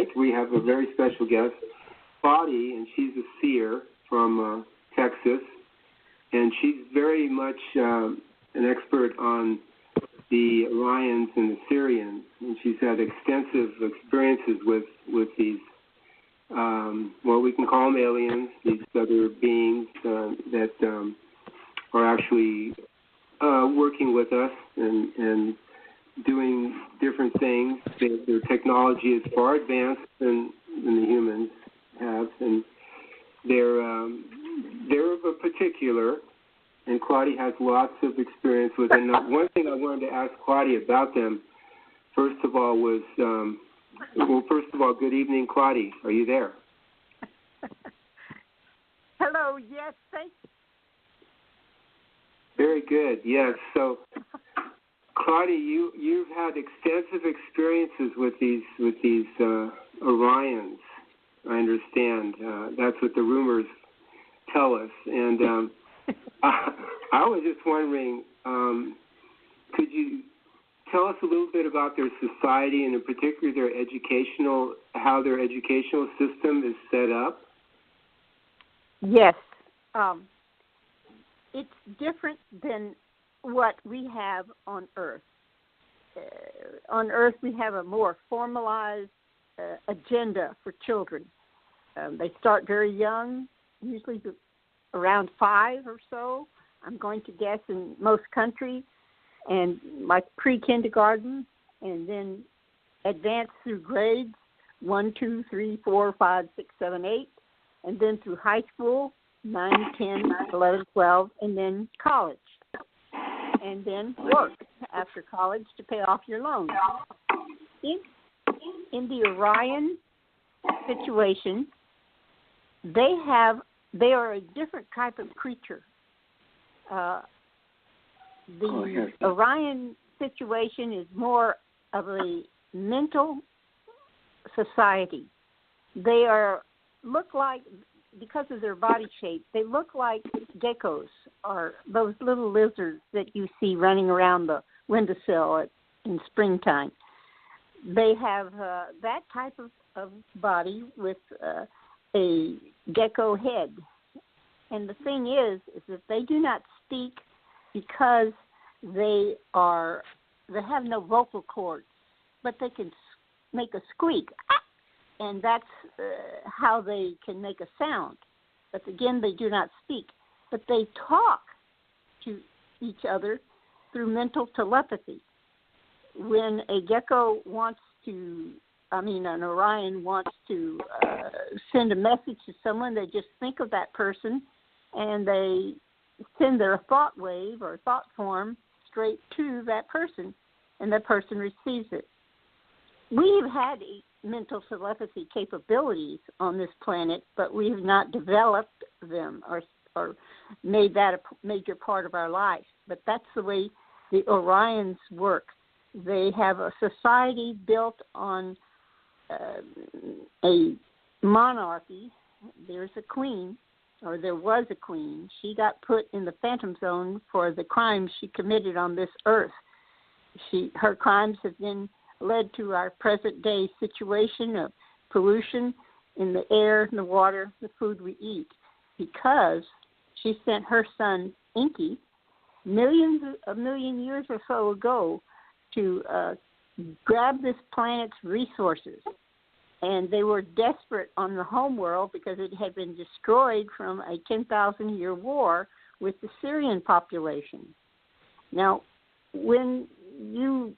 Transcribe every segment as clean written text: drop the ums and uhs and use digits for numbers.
tonight we have a very special guest, Claudie, and she's a seer from Texas, and she's very much an expert on the Orions and the Sirians, and she's had extensive experiences with these, what we can call them aliens, these other beings that are actually working with us and doing different things. Their technology is far advanced than the humans have, and they're of a particular, and Claudie has lots of experience with them. And one thing I wanted to ask Claudie about them, first of all, was, good evening, Claudie. Are you there? Hello, yes, thank you. Very good, yes. So, Claudie, you've had extensive experiences with these Orions. I understand. That's what the rumors tell us. And I was just wondering, could you tell us a little bit about their society and in particular how their educational system is set up? Yes. It's different than what we have on Earth. On Earth, we have a more formalized agenda for children. They start very young, usually around 5 or so, I'm going to guess, in most countries, and like pre-kindergarten, and then advance through grades 1, 2, 3, 4, 5, 6, 7, 8, and then through high school, 9, 10, 11, 12, and then college. And then work after college to pay off your loans. In the Orion situation, they are a different type of creature. The Orion situation is more of a mental society. They look like, because of their body shape, they look like geckos, or those little lizards that you see running around the windowsill in springtime. They have that type of body with a gecko head. And the thing is that they do not speak because they have no vocal cords, but they can make a squeak. And that's how they can make a sound. But again, they do not speak. But they talk to each other through mental telepathy. When a gecko an Orion wants to send a message to someone, they just think of that person and they send their thought wave or thought form straight to that person, and that person receives it. We've had mental telepathy capabilities on this planet, but we have not developed them or made that a major part of our life. But that's the way the Orions work. They have a society built on a monarchy. There's a queen, or there was a queen. She got put in the Phantom Zone for the crimes she committed on this earth. Her crimes have been led to our present-day situation of pollution in the air, the water, the food we eat, because she sent her son, Inky, a million years or so ago to grab this planet's resources. And they were desperate on the home world because it had been destroyed from a 10,000-year war with the Syrian population. Now, when you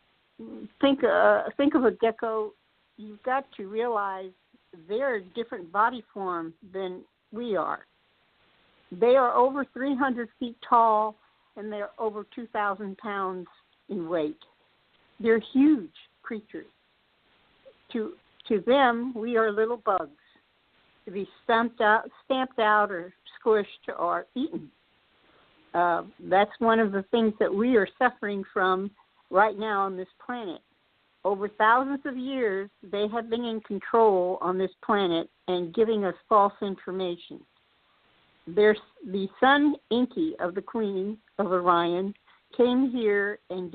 think of a gecko, you've got to realize they're a different body form than we are. They are over 300 feet tall, and they're over 2,000 pounds in weight. They're huge creatures. To them, we are little bugs to be stamped out or squished or eaten. That's one of the things that we are suffering from right now on this planet. Over thousands of years, they have been in control on this planet and giving us false information. The son, Inky, of the Queen of Orion, came here and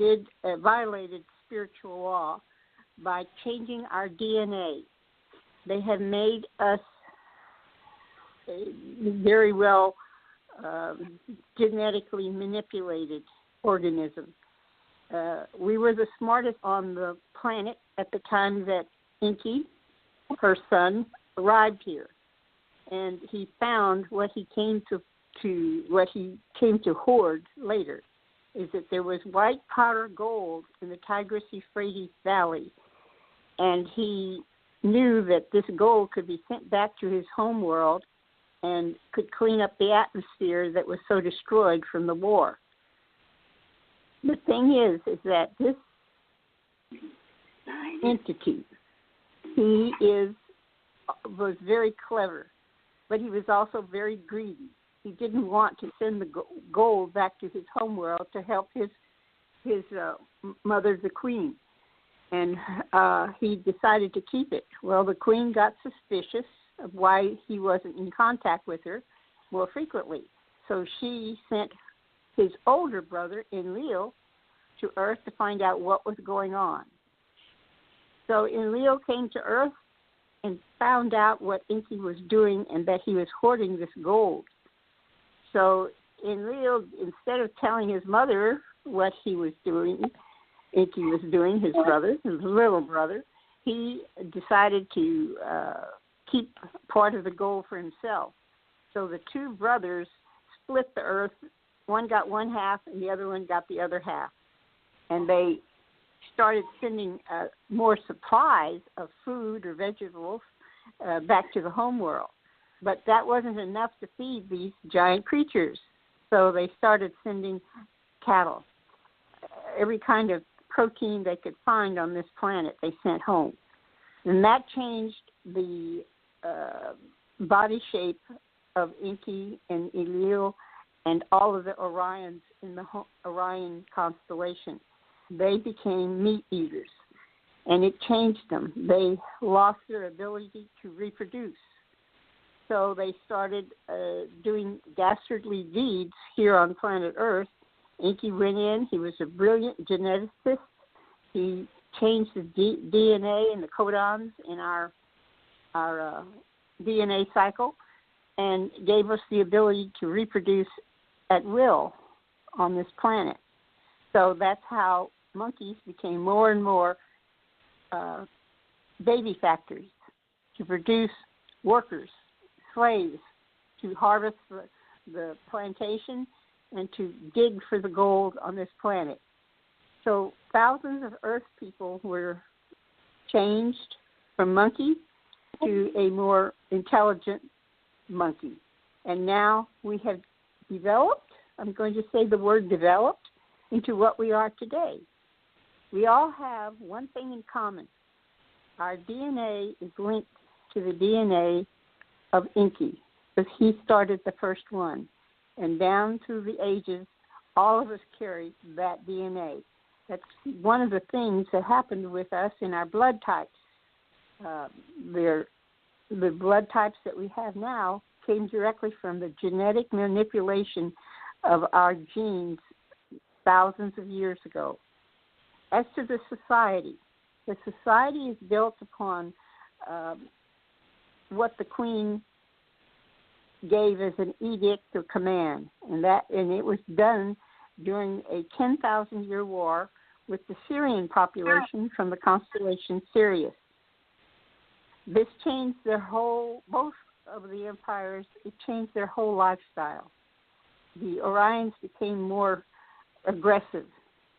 violated spiritual law by changing our DNA. they have made us very well genetically manipulated organism. We were the smartest on the planet at the time that Inky, her son, arrived here, and he found what he came to hoard later, is that there was white powder gold in the Tigris-Euphrates Valley, and he knew that this gold could be sent back to his home world and could clean up the atmosphere that was so destroyed from the war. The thing is that this entity, he was very clever, but he was also very greedy. He didn't want to send the gold back to his home world to help his mother, the queen, and he decided to keep it. Well, the queen got suspicious of why he wasn't in contact with her more frequently, so she sent his older brother, Enlil, to Earth to find out what was going on. So Enlil came to Earth and found out what Inky was doing and that he was hoarding this gold. So Enlil, instead of telling his mother what he was doing, Inky was doing, his brother, his little brother, he decided to keep part of the gold for himself. So the two brothers split the earth. One got one half and the other one got the other half. And they started sending more supplies of food or vegetables back to the home world. But that wasn't enough to feed these giant creatures. So they started sending cattle. Every kind of protein they could find on this planet they sent home. And that changed the body shape of Inky and Enlil and all of the Orions in the Orion constellation. They became meat eaters, and it changed them. They lost their ability to reproduce. So they started doing dastardly deeds here on planet Earth. Inky went in. He was a brilliant geneticist. He changed the DNA and the codons in our DNA cycle and gave us the ability to reproduce at will on this planet. So that's how monkeys became more and more baby factories to produce workers, slaves, to harvest the plantation and to dig for the gold on this planet. So thousands of Earth people were changed from monkey to a more intelligent monkey. And now we have developed, I'm going to say the word developed, into what we are today. We all have one thing in common. Our DNA is linked to the DNA of Inky, because he started the first one. And down through the ages, all of us carry that DNA. That's one of the things that happened with us in our blood types. The blood types that we have now came directly from the genetic manipulation of our genes thousands of years ago. As to the society is built upon what the Queen gave as an edict or command, and it was done during a 10,000-year war with the Syrian population from the constellation Sirius. This changed both of the empires, it changed their whole lifestyle. The Orions became more aggressive,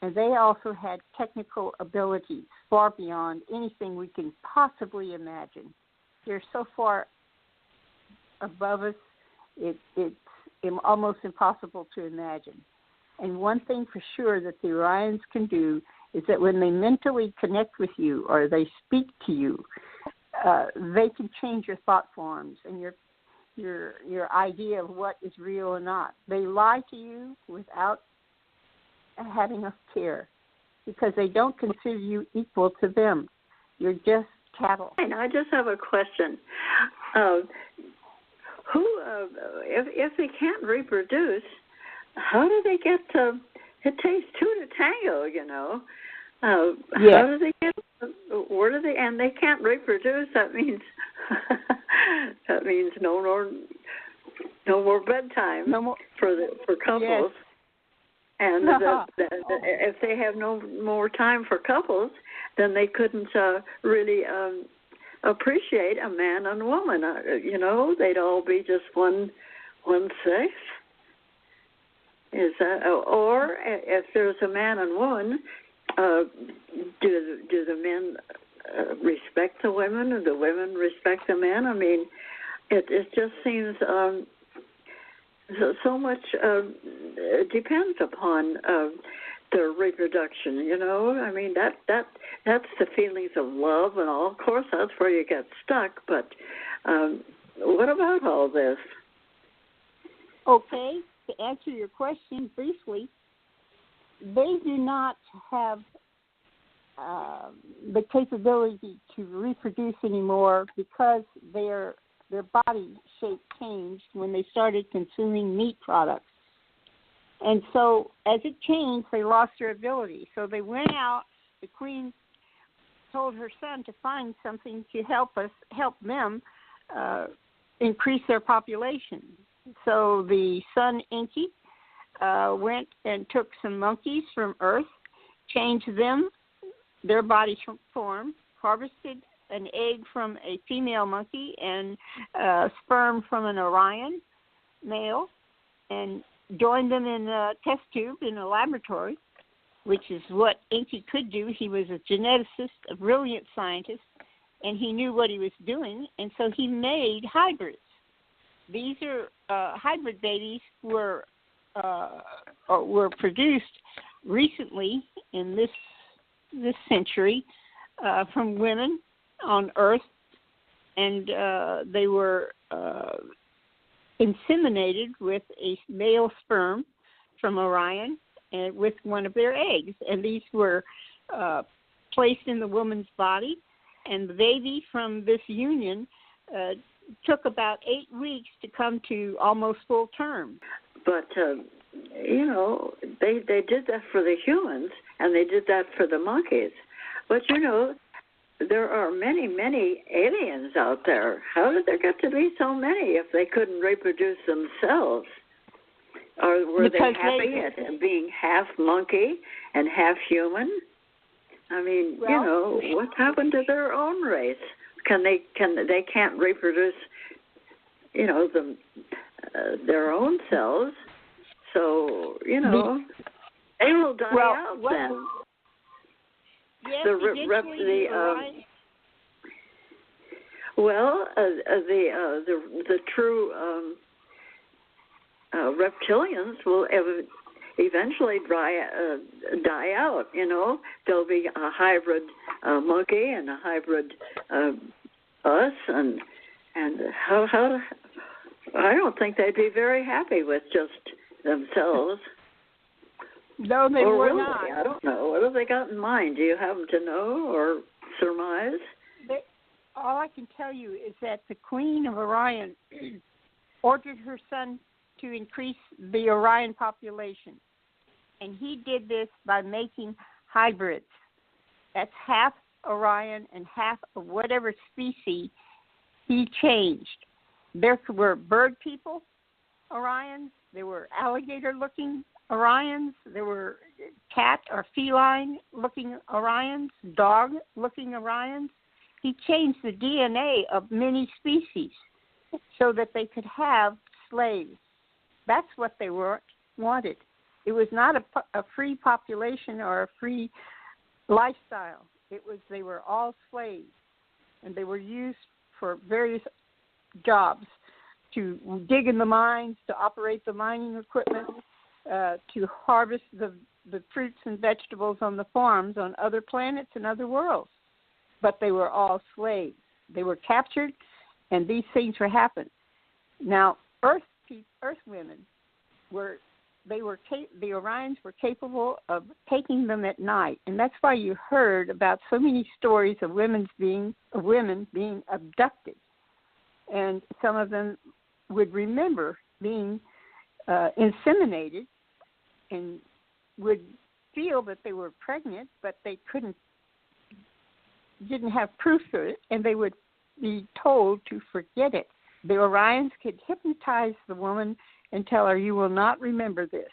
and they also had technical abilities far beyond anything we can possibly imagine. They're so far above us, it's almost impossible to imagine. And one thing for sure that the Orions can do is that when they mentally connect with you or they speak to you, they can change your thought forms and your idea of what is real or not. They lie to you without having a care because they don't consider you equal to them. You're just cattle. And I just have a question. If they can't reproduce, how do they get to? It takes two to tango, you know. Yes. How do they get? Where do they? And they can't reproduce. That means no more bedtime for couples. Yes. And if they have no more time for couples, then they couldn't really appreciate a man and woman. They'd all be just one sex. Is that, or if there's a man and woman, do the men respect the women, or the women respect the men? I mean, it just seems so much depends upon their reproduction. I mean that's the feelings of love and all. Of course, that's where you get stuck. But what about all this? Okay, to answer your question briefly, they do not have the capability to reproduce anymore because their body shape changed when they started consuming meat products. And so as it changed, they lost their ability. So they went out, the queen told her son to find something to help them increase their population. So the son, Enki, went and took some monkeys from Earth, changed their body form, harvested an egg from a female monkey and sperm from an Orion male, and joined them in a test tube in a laboratory, which is what Enki could do. He was a geneticist, a brilliant scientist, and he knew what he was doing, and so he made hybrids. These are hybrid babies were produced recently in this century from women on Earth, and they were inseminated with a male sperm from Orion and with one of their eggs, and these were placed in the woman's body, and the baby from this union took about 8 weeks to come to almost full term. But they did that for the humans, and they did that for the monkeys. But there are many, many aliens out there. How did there get to be so many if they couldn't reproduce themselves? Or were they happy at being half monkey and half human? I mean, what happened to their own race? They can't reproduce, their own selves. So, they will die out then. Yes, the true reptilians will eventually die out. There'll be a hybrid monkey and a hybrid us, and how I don't think they'd be very happy with just themselves. No, they were not. I don't know. What have they got in mind? Do you happen to know or surmise? All I can tell you is that the Queen of Orion ordered her son to increase the Orion population. And he did this by making hybrids. That's half Orion and half of whatever species he changed. There were bird people Orions. There were alligator-looking Orions. There were cat or feline-looking Orions, dog-looking Orions. He changed the DNA of many species so that they could have slaves. That's what they wanted. It was not a free population or a free lifestyle. They were all slaves, and they were used for various jobs, to dig in the mines, to operate the mining equipment, to harvest the fruits and vegetables on the farms on other planets and other worlds. But they were all slaves. They were captured, and these things were happening. Now, Earth women the Orions were capable of taking them at night, and that's why you heard about so many stories of women being abducted, and some of them would remember being inseminated and would feel that they were pregnant, but they didn't have proof of it, and they would be told to forget it. The Orions could hypnotize the woman and tell her, you will not remember this.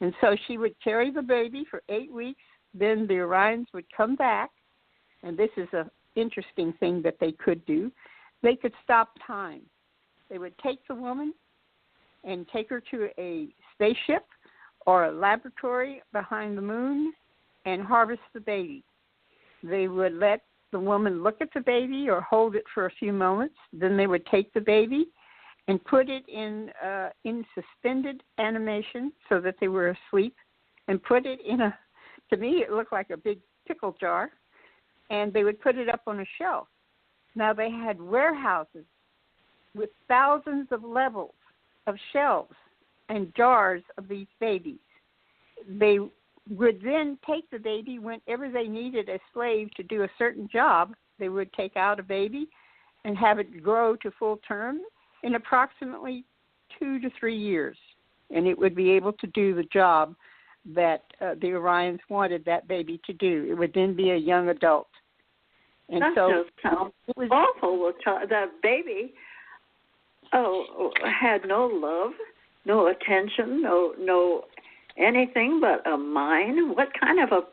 And so she would carry the baby for 8 weeks. Then the Orions would come back, and this is an interesting thing that they could do. They could stop time. They would take the woman and take her to a spaceship or a laboratory behind the moon and harvest the baby. They would let the woman look at the baby or hold it for a few moments. Then they would take the baby and put it in suspended animation so that they were asleep, and put it in to me it looked like a big pickle jar, and they would put it up on a shelf. Now they had warehouses with thousands of levels of shelves and jars of these babies. They would then take the baby whenever they needed a slave to do a certain job. They would take out a baby and have it grow to full term in approximately 2 to 3 years, and it would be able to do the job that the Orions wanted that baby to do. It would then be a young adult. And that so just sounds awful. That baby had no love, no attention, no anything but a mind. What kind of a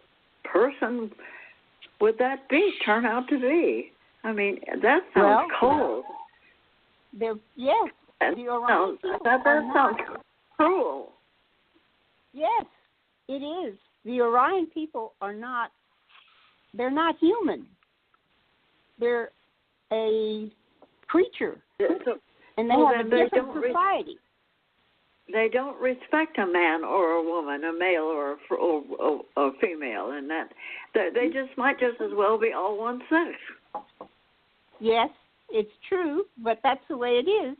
person would that turn out to be? I mean, that sounds cold. Yes, the Orion that sounds cruel. Yes, it is. The Orion people they're not human. They're a creature, and they have a different society. They don't respect a man or a woman, a male or a female, and that they just might just as well be all one sex. Yes, it's true, but that's the way it is.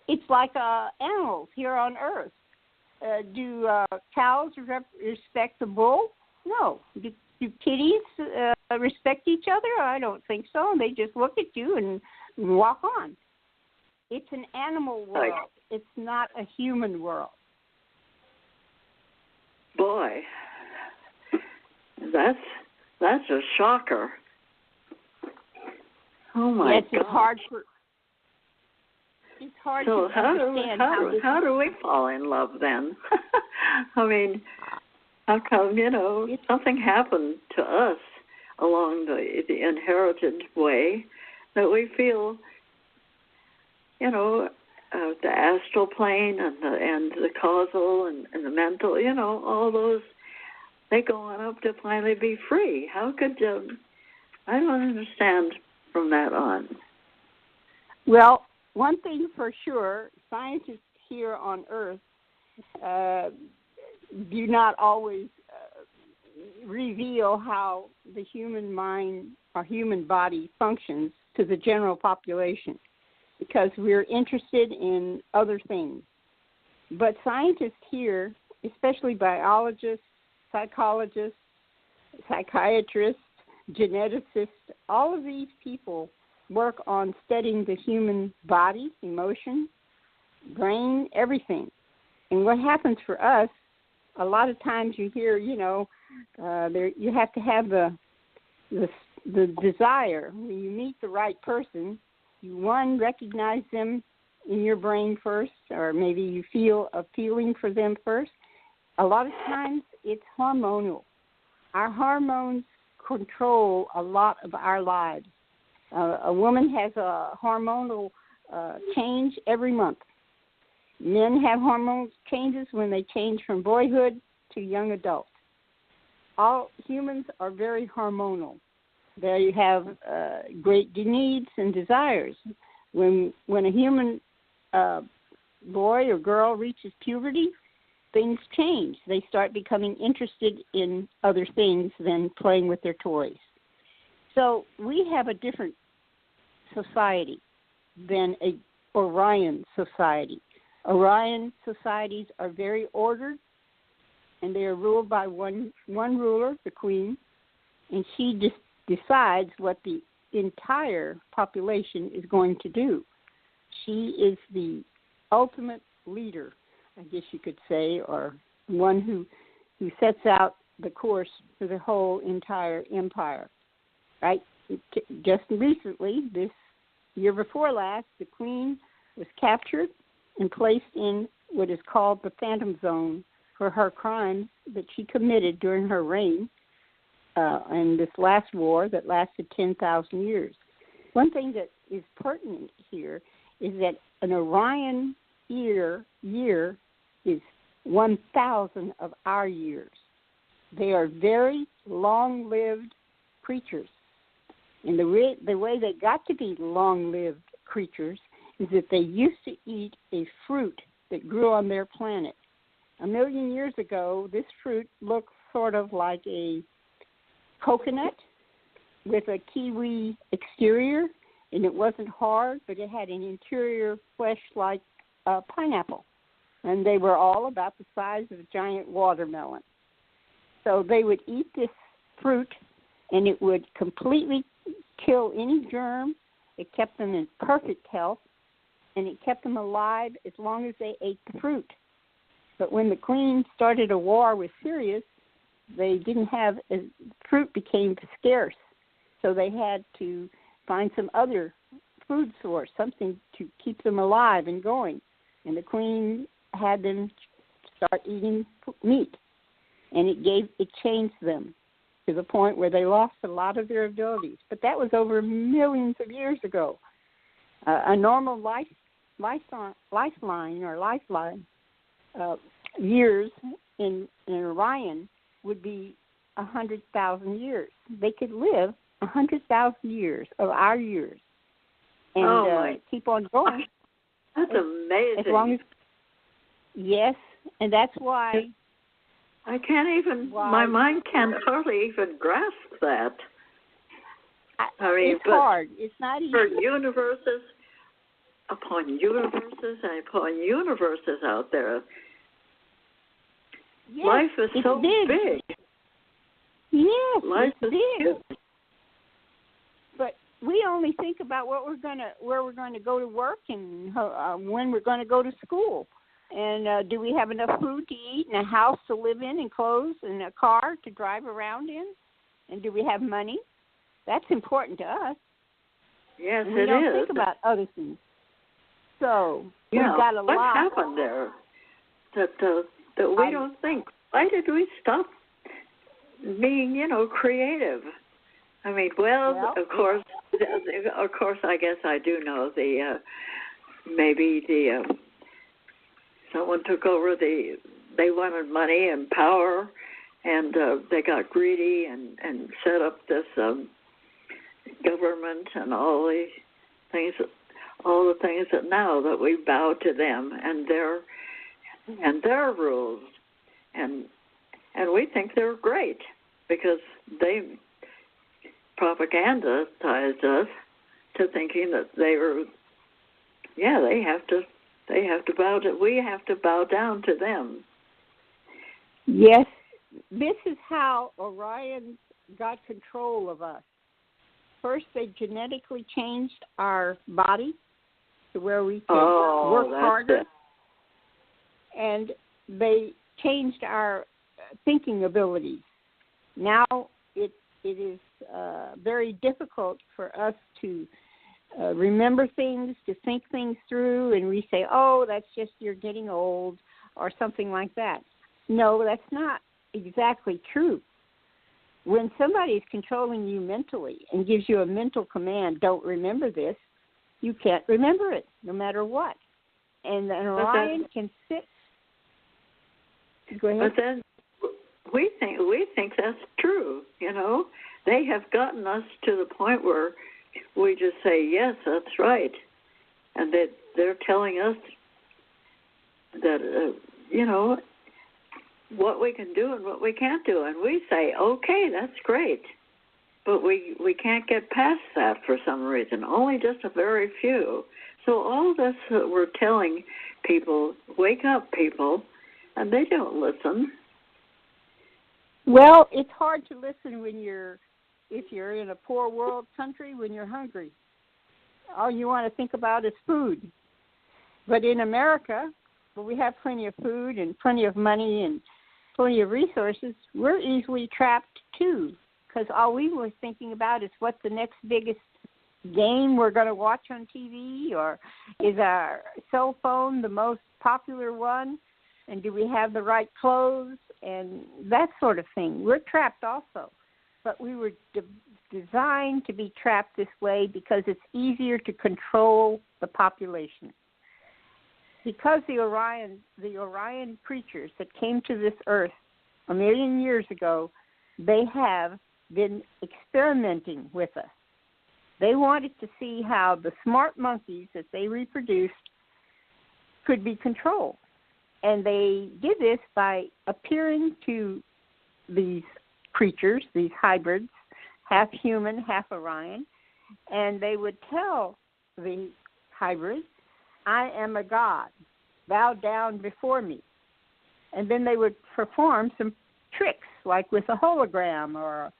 It's like animals here on Earth. Do cows respect the bull? No. Do kitties respect each other? I don't think so. They just look at you and walk on. It's an animal world. Right. It's not a human world. Boy, that's a shocker. Oh my God! It's hard to understand. How do we fall in love then? I mean, how come something happened to us along the inherited way that we feel, the astral plane and the causal and the mental, all those, they go on up to finally be free. How could I don't understand from that on. Well, one thing for sure, scientists here on Earth do not always reveal how the human mind or human body functions to the general population, because we're interested in other things. But scientists here, especially biologists, psychologists, psychiatrists, geneticists, all of these people work on studying the human body, emotion, brain, everything. And what happens for us, a lot of times you hear, you have to have the desire. When you meet the right person, you recognize them in your brain first, or maybe you feel a feeling for them first. A lot of times it's hormonal. Our hormones control a lot of our lives. A woman has a hormonal change every month. Men have hormonal changes when they change from boyhood to young adult. All humans are very hormonal. They have great needs and desires. When a human boy or girl reaches puberty, things change. They start becoming interested in other things than playing with their toys. So we have a different society than a Orion society. Orion societies are very ordered, and they are ruled by one ruler, the queen, and she just decides what the entire population is going to do. She is the ultimate leader, I guess you could say, or one who sets out the course for the whole entire empire, right? Just recently, this year before last, the Queen was captured and placed in what is called the Phantom Zone for her crimes that she committed during her reign in this last war that lasted 10,000 years. One thing that is pertinent here is that an Orion year is 1,000 of our years. They are very long-lived creatures. And the way they got to be long-lived creatures is that they used to eat a fruit that grew on their planet. 1 million years ago, this fruit looked sort of like a coconut with a kiwi exterior, and it wasn't hard, but it had an interior flesh like a pineapple. And they were all about the size of a giant watermelon. So they would eat this fruit, and it would completely kill any germ. It kept them in perfect health, and it kept them alive as long as they ate the fruit. But when the Queen started a war with Sirius, they didn't have, fruit became scarce. So they had to find some other food source, something to keep them alive and going. And the Queen had them start eating meat. And it changed them to the point where they lost a lot of their abilities. But that was over millions of years ago. A normal lifeline years in Orion would be 100,000 years. They could live 100,000 years of our years and keep on going. That's amazing. As long as, yes, and that's why I can't even. My mind can't hardly even grasp that. I mean, it's hard. It's not easy. For universes upon universes and upon universes out there. Yes, life is so big. Yes, life is big. huge. But we only think about where we're going to go to work and when we're going to go to school. And do we have enough food to eat and a house to live in and clothes and a car to drive around in? And do we have money? That's important to us. Yes, and we don't think about other things. So we've got a lot. What happened there that we don't think? Why did we stop being, creative? I mean, of course, I guess I do know someone took over they wanted money and power, and they got greedy and set up this government and all the things that now that we bow to them and their rules, and we think they're great because they propagandized us to thinking that they have to bow to. We have to bow down to them. Yes, this is how Orion got control of us. First, they genetically changed our body to where we can work harder. And they changed our thinking abilities. Now it is very difficult for us to remember things, to think things through, and we say, that's just you're getting old or something like that. No, that's not exactly true. When somebody is controlling you mentally and gives you a mental command, don't remember this, you can't remember it no matter what. And an Orion can sit. Go ahead. But then we think that's true, They have gotten us to the point where we just say, yes, that's right. And they're telling us that, what we can do and what we can't do. And we say, okay, that's great. But we can't get past that for some reason, only just a very few. So all this that we're telling people, wake up, people, and they don't listen. Well, it's hard to listen if you're in a poor world country when you're hungry. All you want to think about is food. But in America, where we have plenty of food and plenty of money and plenty of resources, we're easily trapped too, because all we were thinking about is what's the next biggest game we're going to watch on TV, or is our cell phone the most popular one, and do we have the right clothes, and that sort of thing. We're trapped also, but we were designed to be trapped this way because it's easier to control the population. Because the Orion creatures that came to this earth 1 million years ago, they have been experimenting with us. They wanted to see how the smart monkeys that they reproduced could be controlled. And they did this by appearing to these creatures, these hybrids, half human, half Orion, and they would tell the hybrids, I am a god, bow down before me. And then they would perform some tricks, like with a hologram or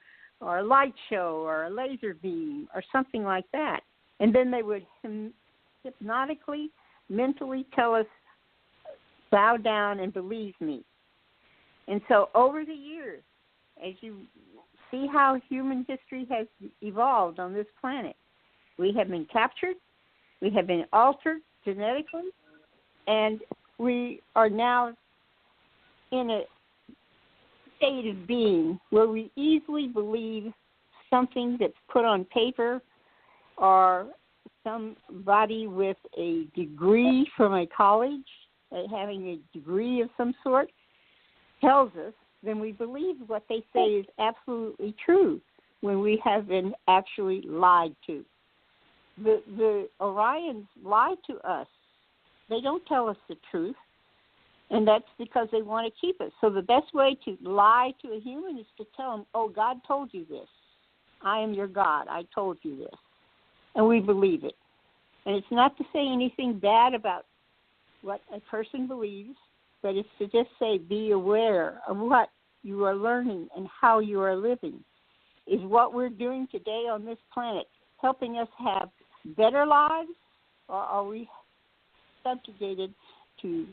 a light show or a laser beam or something like that. And then they would hypnotically, mentally tell us, bow down and believe me. And so over the years, as you see how human history has evolved on this planet, we have been captured, we have been altered genetically, and we are now in a state of being where we easily believe something that's put on paper, or somebody with a degree from a college, having a degree of some sort, tells us, then we believe what they say is absolutely true when we have been actually lied to. The Orions lie to us. They don't tell us the truth, and that's because they want to keep us. So the best way to lie to a human is to tell them, oh, God told you this. I am your God. I told you this. And we believe it. And it's not to say anything bad about what a person believes, but it's to just say be aware of what you are learning and how you are living. Is what we're doing today on this planet helping us have better lives, or are we subjugated to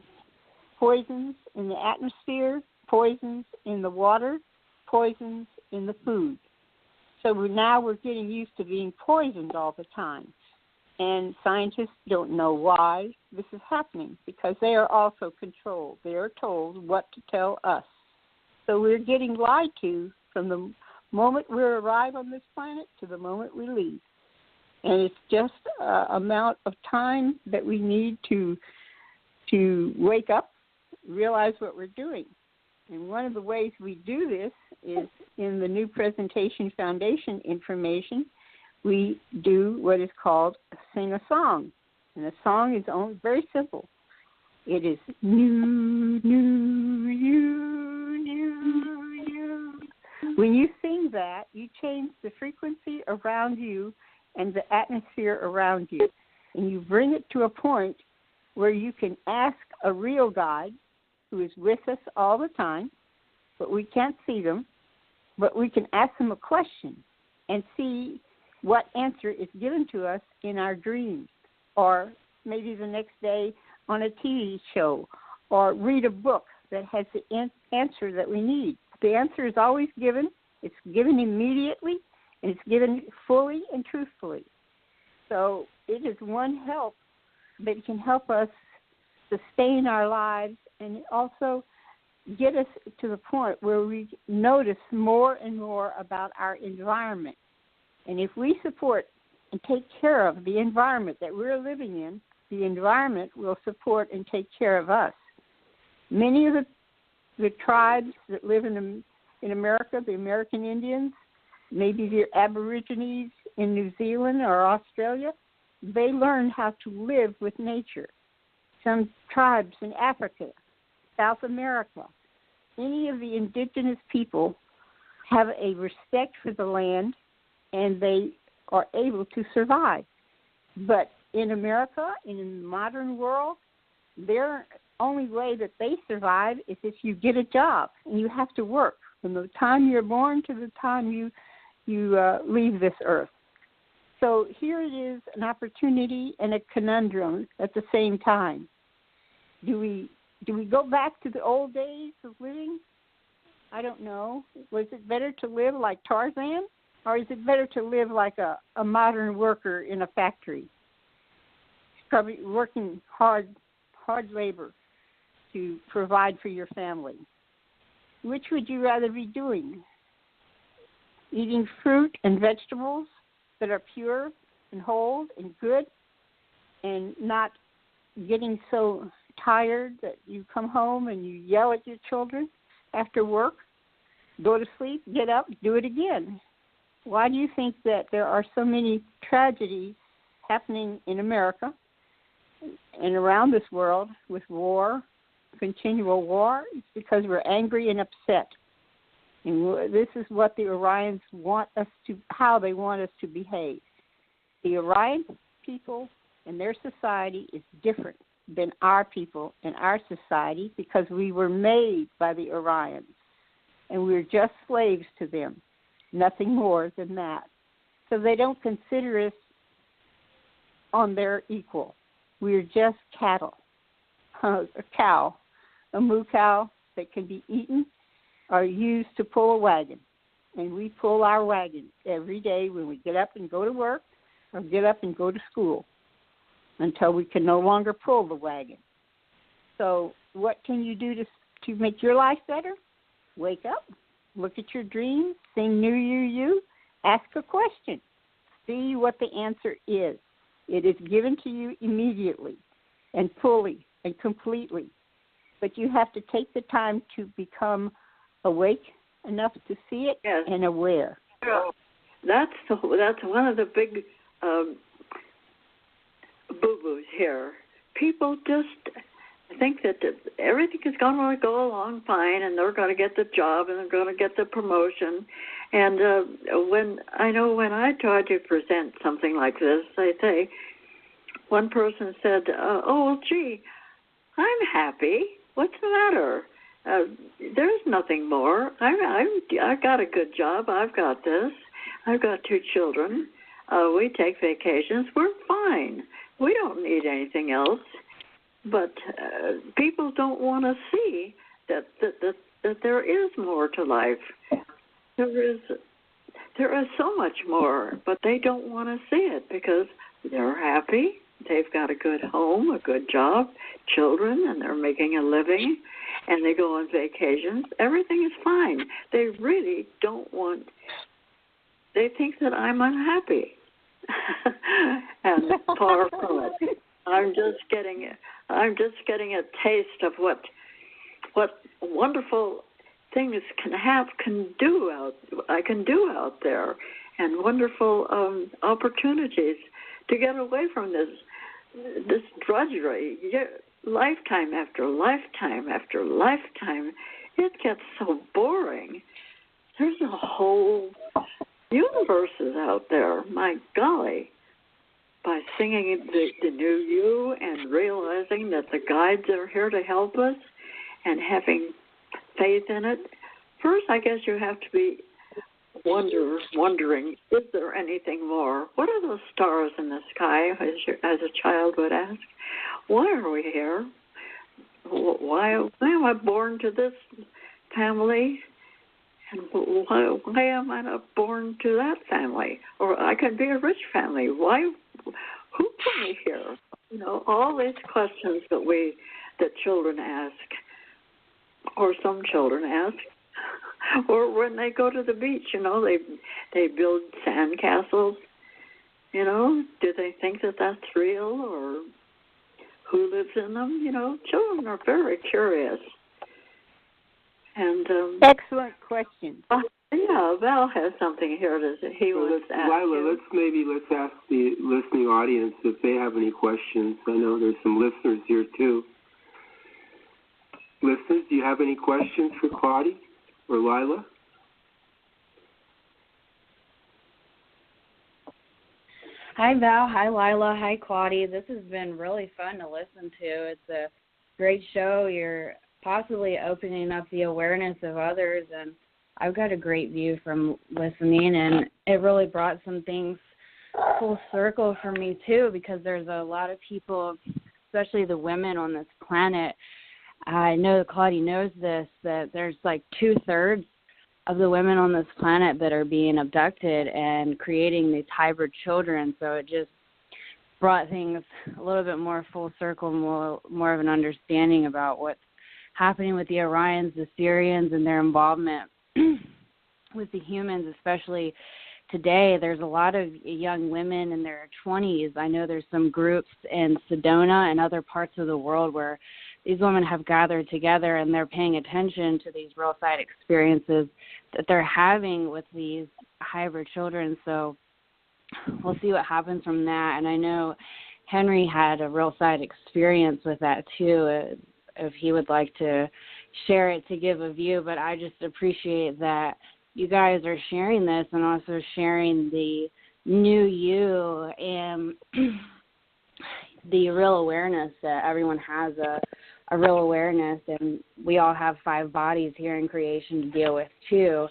poisons in the atmosphere, poisons in the water, poisons in the food? So now we're getting used to being poisoned all the time. And scientists don't know why this is happening, because they are also controlled. They are told what to tell us. So we're getting lied to from the moment we arrive on this planet to the moment we leave. And it's just an amount of time that we need to wake up, realize what we're doing. And one of the ways we do this is in the New Presentation Foundation information. We do what is called sing a song. And the song is only very simple. It is new, new, you, new, you. When you sing that, you change the frequency around you and the atmosphere around you. And you bring it to a point where you can ask a real guide who is with us all the time, but we can't see them, but we can ask them a question and see what answer is given to us in our dreams, or maybe the next day on a TV show, or read a book that has the answer that we need. The answer is always given. It's given immediately, and it's given fully and truthfully. So it is one help that can help us sustain our lives and also get us to the point where we notice more and more about our environment. And if we support and take care of the environment that we're living in, the environment will support and take care of us. Many of the tribes that live in America, the American Indians, maybe the Aborigines in New Zealand or Australia, they learned how to live with nature. Some tribes in Africa, South America, any of the indigenous people have a respect for the land, and they are able to survive. But in America, in the modern world, their only way that they survive is if you get a job, and you have to work from the time you're born to the time you leave this earth. So here it is, an opportunity and a conundrum at the same time. Do we go back to the old days of living, I don't know. Was it better to live like Tarzan, or is it better to live like a modern worker in a factory? Probably working hard labor to provide for your family. Which would you rather be doing? Eating fruit and vegetables that are pure and whole and good, and not getting so tired that you come home and you yell at your children after work, go to sleep, get up, do it again. Why do you think that there are so many tragedies happening in America and around this world with war, continual war? It's because we're angry and upset. And this is what the Orions want us to, how they want us to behave. The Orion people and their society is different than our people and our society because we were made by the Orions. And we're just slaves to them, nothing more than that. So they don't consider us on their equal. We're just cattle, a cow, a moo cow that can be eaten or used to pull a wagon. And we pull our wagon every day when we get up and go to work or get up and go to school until we can no longer pull the wagon. So what can you do to make your life better? Wake up, look at your dreams, sing New Year You, ask a question, see what the answer is. It is given to you immediately and fully and completely. But you have to take the time to become awake enough to see it and aware. That's one of the big boo-boos here. People just think that everything is going to go along fine and they're going to get the job and they're going to get the promotion. And when I try to present something like this, I say, one person said, oh, well, gee, I'm happy. What's the matter? There's nothing more. I've got a good job. I've got this. I've got 2 children. We take vacations. We're fine. We don't need anything else. But people don't want to see that there is more to life. There is so much more, but they don't want to see it because they're happy. They've got a good home, a good job, children, and they're making a living, and they go on vacations. Everything is fine. They really don't want. They think that I'm unhappy, and far from it. I'm just getting a taste of what wonderful things I can do out there, and wonderful opportunities to get away from this drudgery, lifetime after lifetime after lifetime. It gets so boring. There's a whole universes out there. My golly. By singing the new you and realizing that the guides are here to help us and having faith in it. First, I guess you have to be wondering, is there anything more? What are those stars in the sky, as a child would ask? Why are we here? Why am I born to this family? And why am I not born to that family? Or I could be a rich family. Who put me here? You know, all these questions that children ask, or some children ask, or when they go to the beach, you know, they build sand castles. You know, do they think that that's real, or who lives in them? You know, children are very curious. And excellent question. Yeah, Val has something here that he wants to ask. Lila, let's ask the listening audience if they have any questions. I know there's some listeners here too. Listeners, do you have any questions for Claudie or Lila? Hi, Val. Hi, Lila. Hi, Claudie. This has been really fun to listen to. It's a great show. You're possibly opening up the awareness of others, and I've got a great view from listening, and it really brought some things full circle for me, too, because there's a lot of people, especially the women on this planet. I know that Claudie knows this, that there's like 2/3 of the women on this planet that are being abducted and creating these hybrid children. So it just brought things a little bit more full circle, more of an understanding about what's happening with the Orions, the Sirians, and their involvement with the humans, especially today. There's a lot of young women in their 20s. I know there's some groups in Sedona and other parts of the world where these women have gathered together and they're paying attention to these real side experiences that they're having with these hybrid children. So we'll see what happens from that. And I know Henry had a real side experience with that too, if he would like to share it to give a view. But I just appreciate that you guys are sharing this and also sharing the new you and the real awareness that everyone has a real awareness, and we all have 5 bodies here in creation to deal with too,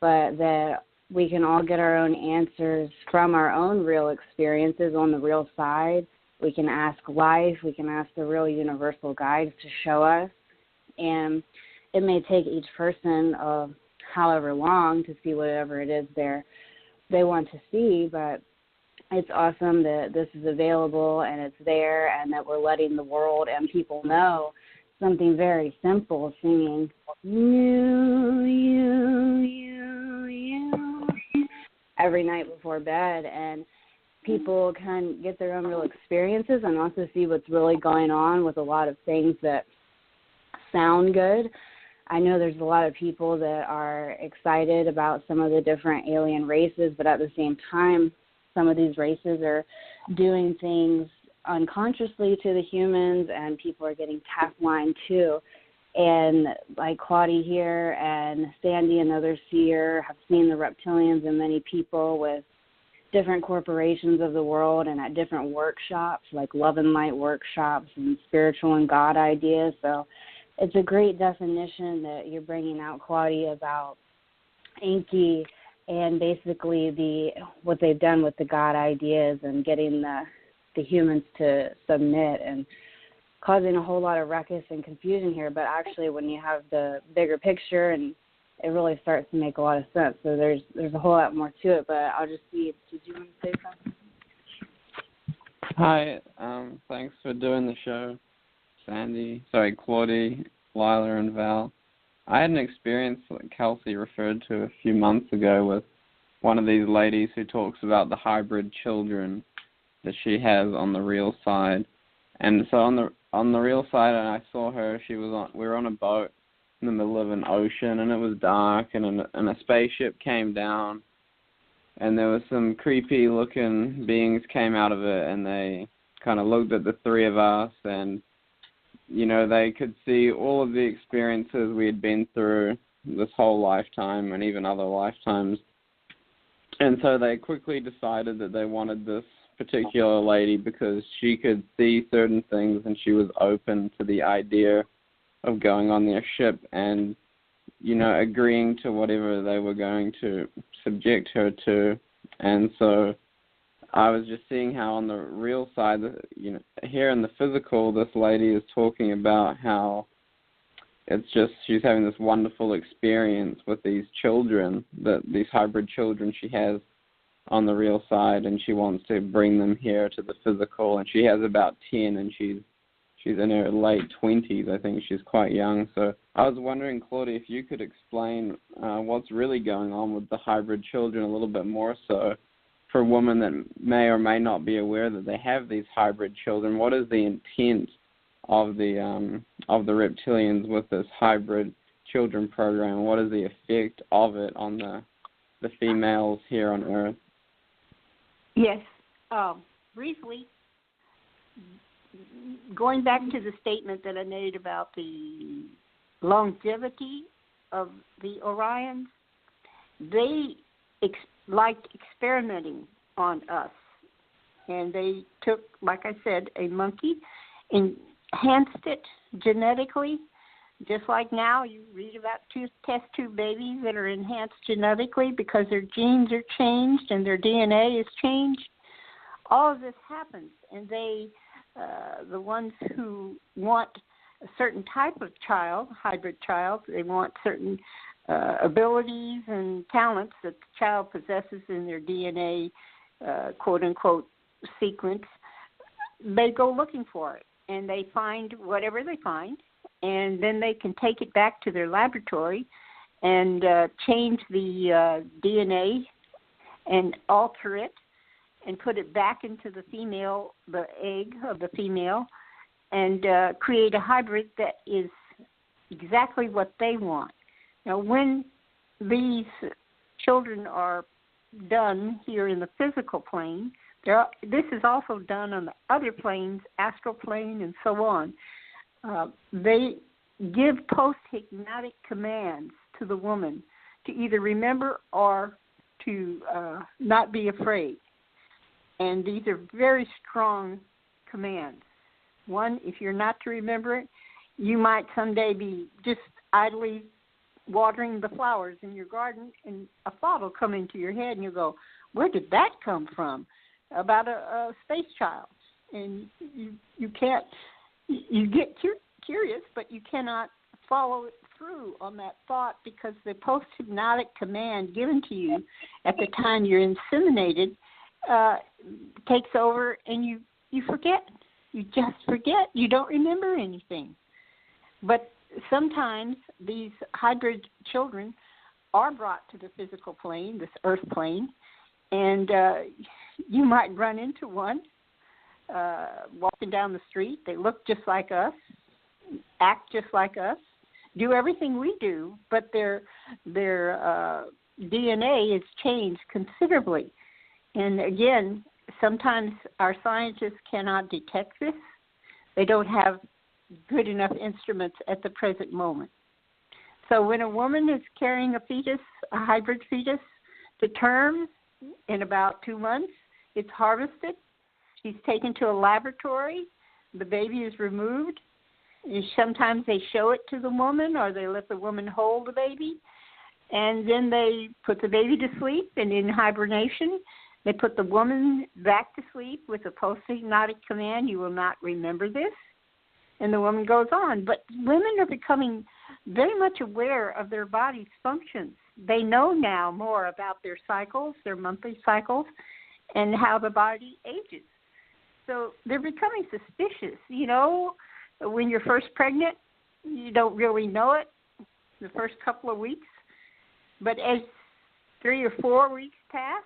but that we can all get our own answers from our own real experiences on the real side. We can ask life, we can ask the real universal guides to show us, and it may take each person however long to see whatever it is they want to see, but it's awesome that this is available and it's there, and that we're letting the world and people know something very simple, singing you every night before bed, and people can get their own real experiences and also see what's really going on with a lot of things that sound good. I know there's a lot of people that are excited about some of the different alien races, but at the same time, some of these races are doing things unconsciously to the humans, and people are getting tap-lined too. And like Claudie here and Sandy, another seer, have seen the reptilians and many people with different corporations of the world and at different workshops, like Love and Light workshops and spiritual and God ideas. So it's a great definition that you're bringing out, Claudie, about Enki and basically what they've done with the God ideas and getting the humans to submit and causing a whole lot of ruckus and confusion here. But actually, when you have the bigger picture, and it really starts to make a lot of sense. So there's a whole lot more to it. But I'll just see. Did you want to say something? Hi. Thanks for doing the show, Claudie, Lila, and Val. I had an experience that Kelsey referred to a few months ago with one of these ladies who talks about the hybrid children that she has on the real side. And so on the real side, and I saw her, we were on a boat in the middle of an ocean, and it was dark, and a spaceship came down, and there was some creepy looking beings came out of it, and they kind of looked at the 3 of us, and they could see all of the experiences we had been through this whole lifetime and even other lifetimes. And so they quickly decided that they wanted this particular lady because she could see certain things and she was open to the idea of going on their ship and, agreeing to whatever they were going to subject her to. And so I was just seeing how on the real side, here in the physical, this lady is talking about how she's having this wonderful experience with these children, these hybrid children she has on the real side, and she wants to bring them here to the physical. And she has about 10, and she's in her late 20s. I think she's quite young. So I was wondering, Claudie, if you could explain what's really going on with the hybrid children a little bit more so, for women that may or may not be aware that they have these hybrid children. What is the intent of the reptilians with this hybrid children program? What is the effect of it on the females here on Earth? Yes. Briefly, going back to the statement that I made about the longevity of the Orions, they liked experimenting on us. And they took, like I said, a monkey, enhanced it genetically, just like now you read about test tube babies that are enhanced genetically because their genes are changed and their DNA is changed. All of this happens, and they, the ones who want a certain type of child, hybrid child, they want certain abilities and talents that the child possesses in their DNA, quote-unquote, sequence, they go looking for it, and they find whatever they find, and then they can take it back to their laboratory and change the DNA and alter it and put it back into the female, the egg of the female, and create a hybrid that is exactly what they want. Now, when these children are done here in the physical plane, this is also done on the other planes, astral plane, and so on. They give post-hypnotic commands to the woman to either remember or to not be afraid. And these are very strong commands. One, if you're not to remember it, you might someday be just idly watering the flowers in your garden, and a thought will come into your head, and you go, where did that come from? About a space child. And you can't, you get curious, but you cannot follow it through on that thought because the post-hypnotic command given to you at the time you're inseminated takes over, and you forget. You just forget. You don't remember anything. But sometimes these hybrid children are brought to the physical plane, this earth plane, and you might run into one walking down the street. They look just like us, act just like us, do everything we do, but their DNA is changed considerably. And again, sometimes our scientists cannot detect this. They don't have good enough instruments at the present moment. So when a woman is carrying a fetus, a hybrid fetus, to term in about 2 months, it's harvested. She's taken to a laboratory. The baby is removed. And sometimes they show it to the woman, or they let the woman hold the baby. And then they put the baby to sleep, and in hibernation, they put the woman back to sleep with a post-hypnotic command, you will not remember this. And the woman goes on. But women are becoming very much aware of their body's functions. They know now more about their cycles, their monthly cycles, and how the body ages. So they're becoming suspicious. You know, when you're first pregnant, you don't really know it the first couple of weeks. But as 3 or 4 weeks pass,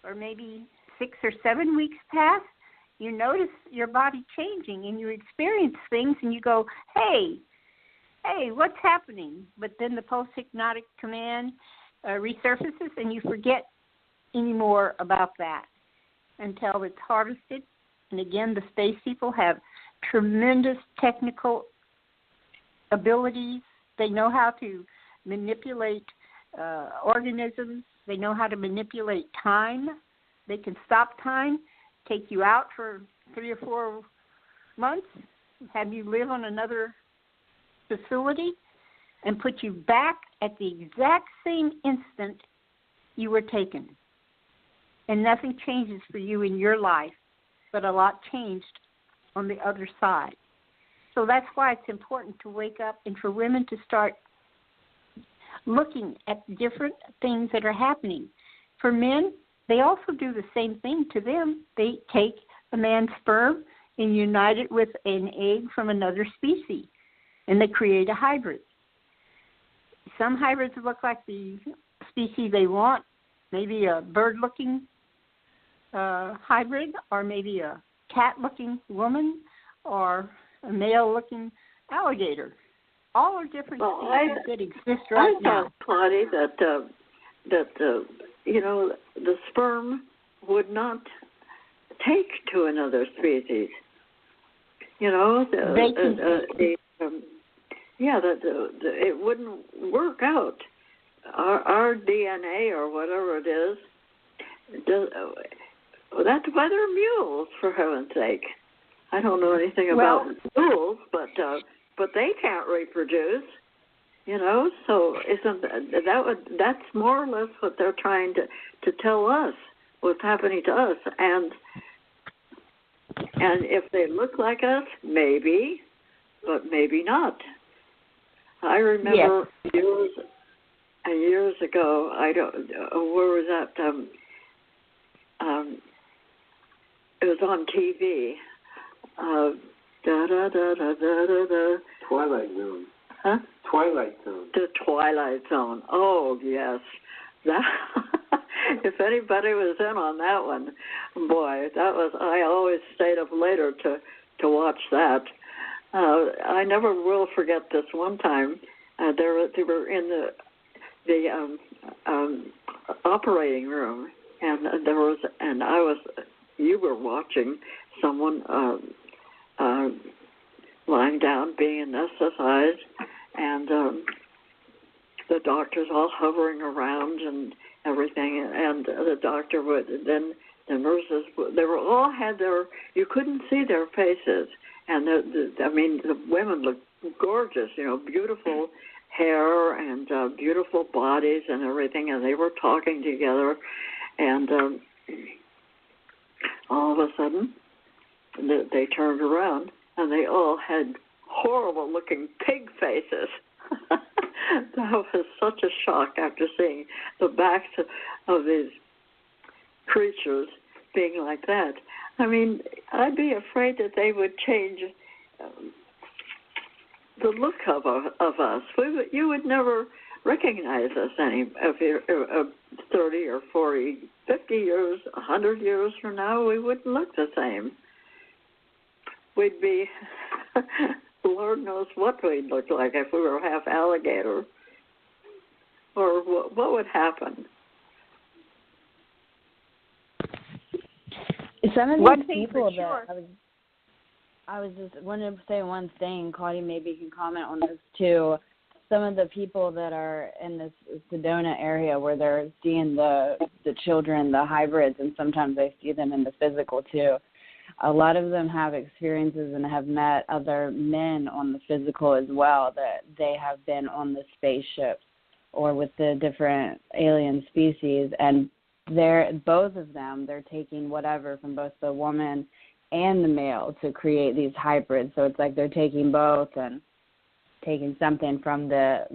or maybe 6 or 7 weeks pass, you notice your body changing, and you experience things, and you go, hey, what's happening? But then the post-hypnotic command resurfaces, and you forget any more about that until it's harvested. And again, the space people have tremendous technical abilities. They know how to manipulate organisms. They know how to manipulate time. They can stop time, take you out for 3 or 4 months, have you live on another facility, and put you back at the exact same instant you were taken. And nothing changes for you in your life, but a lot changed on the other side. So that's why it's important to wake up and for women to start looking at different things that are happening. For men, they also do the same thing to them. They take a man's sperm and unite it with an egg from another species, and they create a hybrid. Some hybrids look like the species they want, maybe a bird-looking hybrid, or maybe a cat-looking woman, or a male-looking alligator. All are different species that exist right now. I thought, Claudie, that you know, the sperm would not take to another species. You know, it wouldn't work out. Our DNA or whatever it is, that's why they're mules, for heaven's sake. I don't know anything about mules, but they can't reproduce. You know, so that's more or less what they're trying to tell us, what's happening to us, and if they look like us, maybe, but maybe not. I remember years ago, I don't, where was that? It was on TV. Twilight Zone. Huh? Twilight Zone. The Twilight Zone. Oh, yes. That, if anybody was in on that one, boy, that was, I always stayed up later to watch that. I never will forget this one time. They were in the operating room, and you were watching someone lying down being anesthetized, and the doctors all hovering around and everything, and the doctor would, then the nurses, they were all had their, you couldn't see their faces, and the women looked gorgeous, beautiful hair and beautiful bodies and everything, and they were talking together, and all of a sudden they turned around and they all had horrible looking pig faces. That was such a shock after seeing the backs of these creatures being like that. I mean, I'd be afraid that they would change the look of us. You would never recognize us if you're 30 or 40, 50 years, 100 years from now, we wouldn't look the same. We'd be, Lord knows what we'd look like if we were half alligator. Or what would happen? Some of One these thing people for sure. that I was just wanted to say one thing. Claudia, maybe you can comment on this too. Some of the people that are in this Sedona area where they're seeing the children, the hybrids, and sometimes they see them in the physical too. A lot of them have experiences and have met other men on the physical as well, that they have been on the spaceships or with the different alien species, and both of them, they're taking whatever from both the woman and the male to create these hybrids. So it's like they're taking both and taking something from the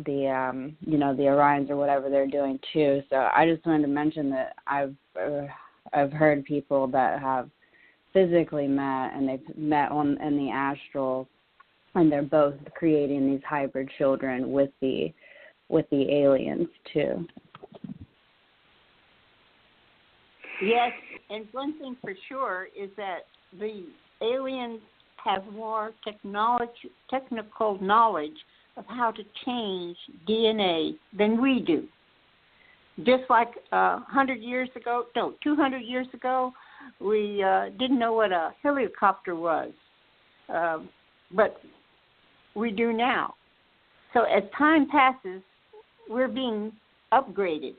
Orions or whatever they're doing too. So I just wanted to mention that I've heard people that have physically met, and they've met in the astral, and they're both creating these hybrid children with the aliens too. Yes, and one thing for sure is that the aliens have more technical knowledge of how to change DNA than we do. Just like 200 years ago, we didn't know what a helicopter was, but we do now. So as time passes, we're being upgraded,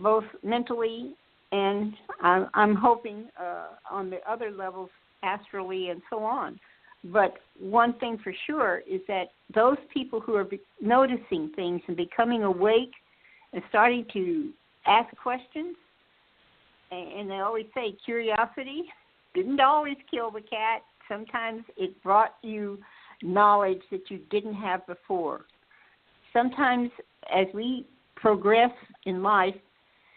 both mentally and I'm hoping on the other levels, astrally and so on. But one thing for sure is that those people who are noticing things and becoming awake and starting to ask questions, and they always say curiosity didn't always kill the cat. Sometimes it brought you knowledge that you didn't have before. Sometimes as we progress in life,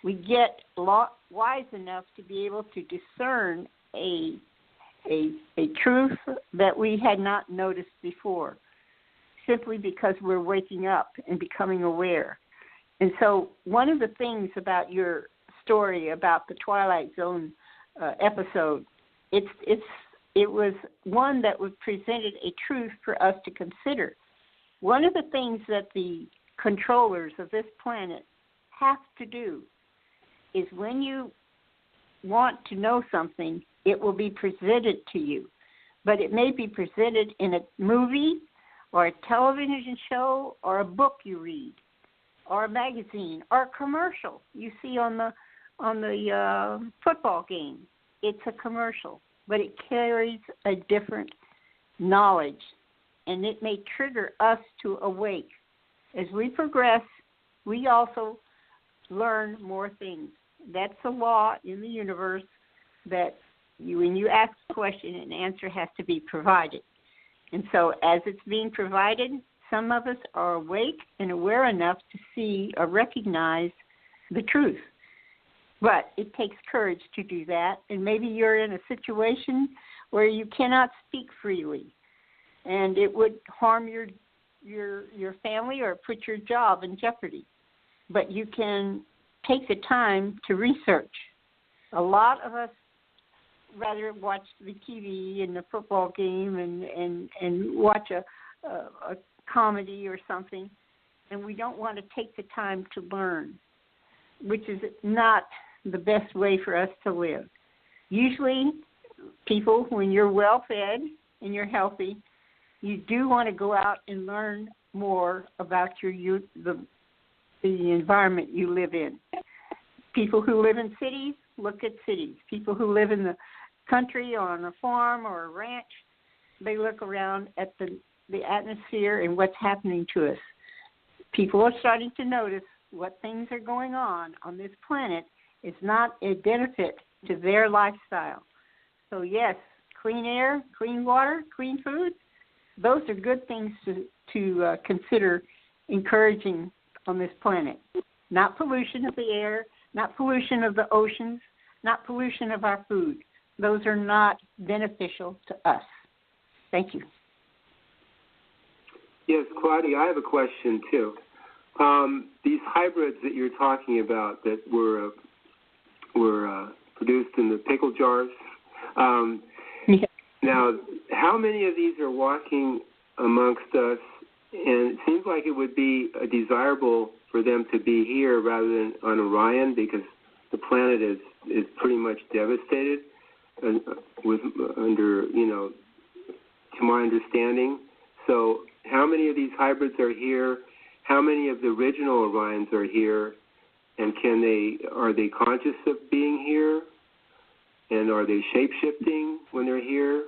we get wise enough to be able to discern a truth that we had not noticed before, simply because we're waking up and becoming aware. And so one of the things about your story about the Twilight Zone episode, it was one that was presented a truth for us to consider. One of the things that the controllers of this planet have to do is when you want to know something, it will be presented to you. But it may be presented in a movie or a television show or a book you read or a magazine or a commercial you see on the football game. It's a commercial, but it carries a different knowledge, and it may trigger us to awake. As we progress, we also learn more things. That's a law in the universe that when you ask a question, an answer has to be provided. And so as it's being provided, some of us are awake and aware enough to see or recognize the truth. But it takes courage to do that, and maybe you're in a situation where you cannot speak freely, and it would harm your family or put your job in jeopardy. But you can take the time to research. A lot of us rather watch the TV and the football game and watch a comedy or something, and we don't want to take the time to learn, which is not the best way for us to live. Usually, people, when you're well-fed and you're healthy, you do want to go out and learn more about the environment you live in. People who live in cities look at cities. People who live in the country on a farm or a ranch, they look around at the atmosphere and what's happening to us. People are starting to notice what things are going on this planet is not a benefit to their lifestyle. So yes, clean air, clean water, clean food, those are good things to consider encouraging on this planet. Not pollution of the air, not pollution of the oceans, not pollution of our food. Those are not beneficial to us. Thank you. Yes, Claudia, I have a question too. These hybrids that you're talking about that were produced in the pickle jars. Now, how many of these are walking amongst us? And it seems like it would be desirable for them to be here rather than on Orion, because the planet is pretty much devastated, to my understanding. So, how many of these hybrids are here? How many of the original Orions are here? And are they conscious of being here? And are they shape-shifting when they're here?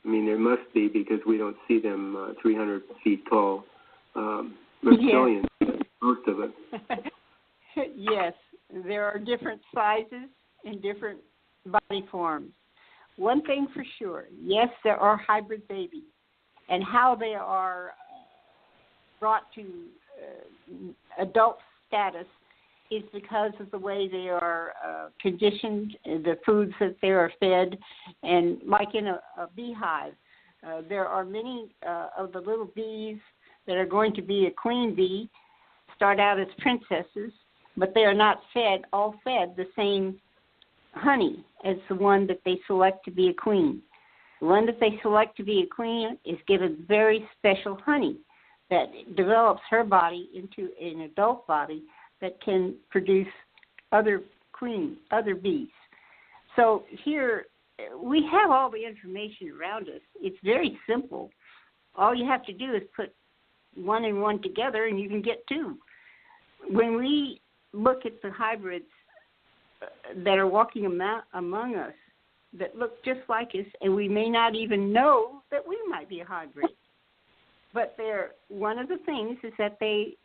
I mean, there must be, because we don't see them 300 feet tall reptilians, most of it. Yes, there are different sizes and different body forms. One thing for sure, yes, there are hybrid babies. And how they are brought to adult status is because of the way they are conditioned, the foods that they are fed, and like in a beehive, there are many of the little bees that are going to be a queen bee, start out as princesses, but they are not all fed the same honey as the one that they select to be a queen. The one that they select to be a queen is given very special honey that develops her body into an adult body that can produce other bees. So here we have all the information around us. It's very simple. All you have to do is put one and one together and you can get two. When we look at the hybrids that are walking among us that look just like us, and we may not even know that we might be a hybrid. But one of the things is that they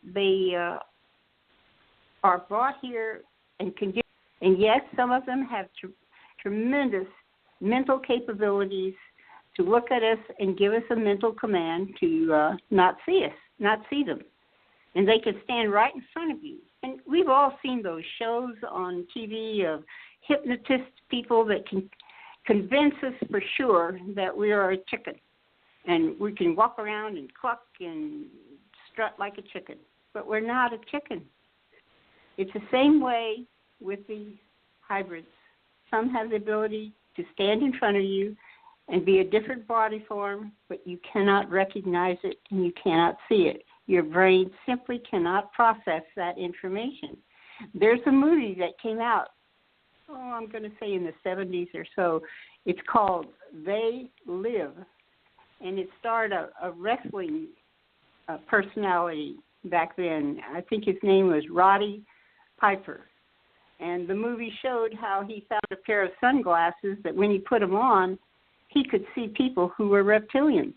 are brought here and conditioned. And yes, some of them have tremendous mental capabilities to look at us and give us a mental command to not see them. And they can stand right in front of you. And we've all seen those shows on TV of hypnotist people that can convince us for sure that we are a chicken. And we can walk around and cluck and strut like a chicken. But we're not a chicken. It's the same way with the hybrids. Some have the ability to stand in front of you and be a different body form, but you cannot recognize it and you cannot see it. Your brain simply cannot process that information. There's a movie that came out, I'm going to say in the 70s or so. It's called They Live, and it starred a wrestling personality back then. I think his name was Roddy Piper. And the movie showed how he found a pair of sunglasses that when he put them on, he could see people who were reptilians.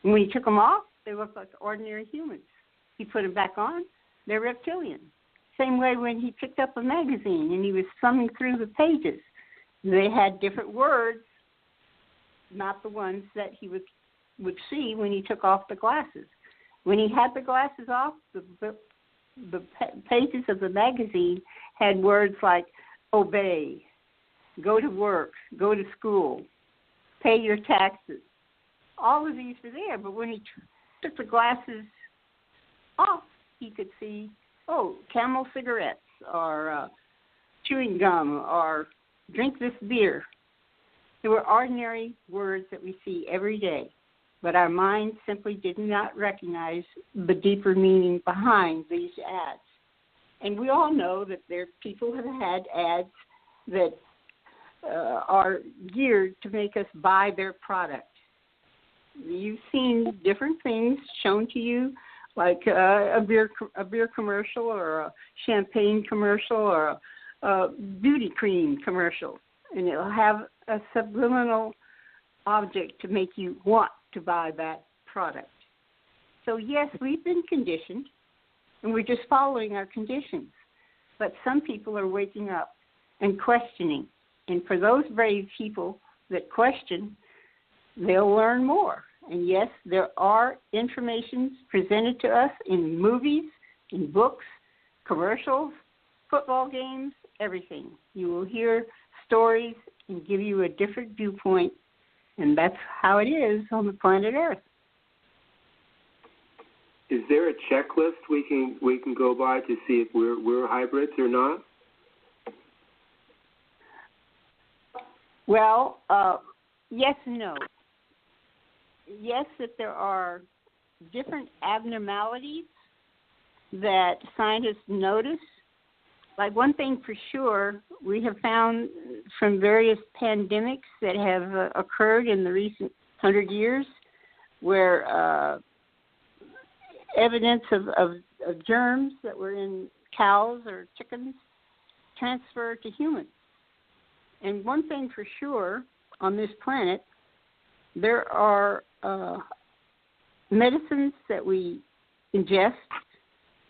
And when he took them off, they looked like ordinary humans. He put them back on, they're reptilian. Same way when he picked up a magazine and he was thumbing through the pages. They had different words, not the ones that he would see when he took off the glasses. When he had the glasses off, the pages of the magazine had words like obey, go to work, go to school, pay your taxes. All of these were there, but when he took the glasses off, he could see, Camel cigarettes, or chewing gum, or drink this beer. There were ordinary words that we see every day, but our minds simply did not recognize the deeper meaning behind these ads. And we all know that people have had ads that are geared to make us buy their product. You've seen different things shown to you, like a beer commercial, or a champagne commercial, or a beauty cream commercial, and it'll have a subliminal object to make you want to buy that product. So yes, we've been conditioned, and we're just following our conditions. But some people are waking up and questioning. And for those brave people that question, they'll learn more. And yes, there are informations presented to us in movies, in books, commercials, football games, everything. You will hear stories and give you a different viewpoint, and that's how it is on the planet Earth. Is there a checklist we can go by to see if we're hybrids or not? Well, yes and no. Yes, that there are different abnormalities that scientists notice. Like one thing for sure, we have found from various pandemics that have occurred in the recent 100 years, where evidence of germs that were in cows or chickens transfer to humans. And one thing for sure, on this planet, there are medicines that we ingest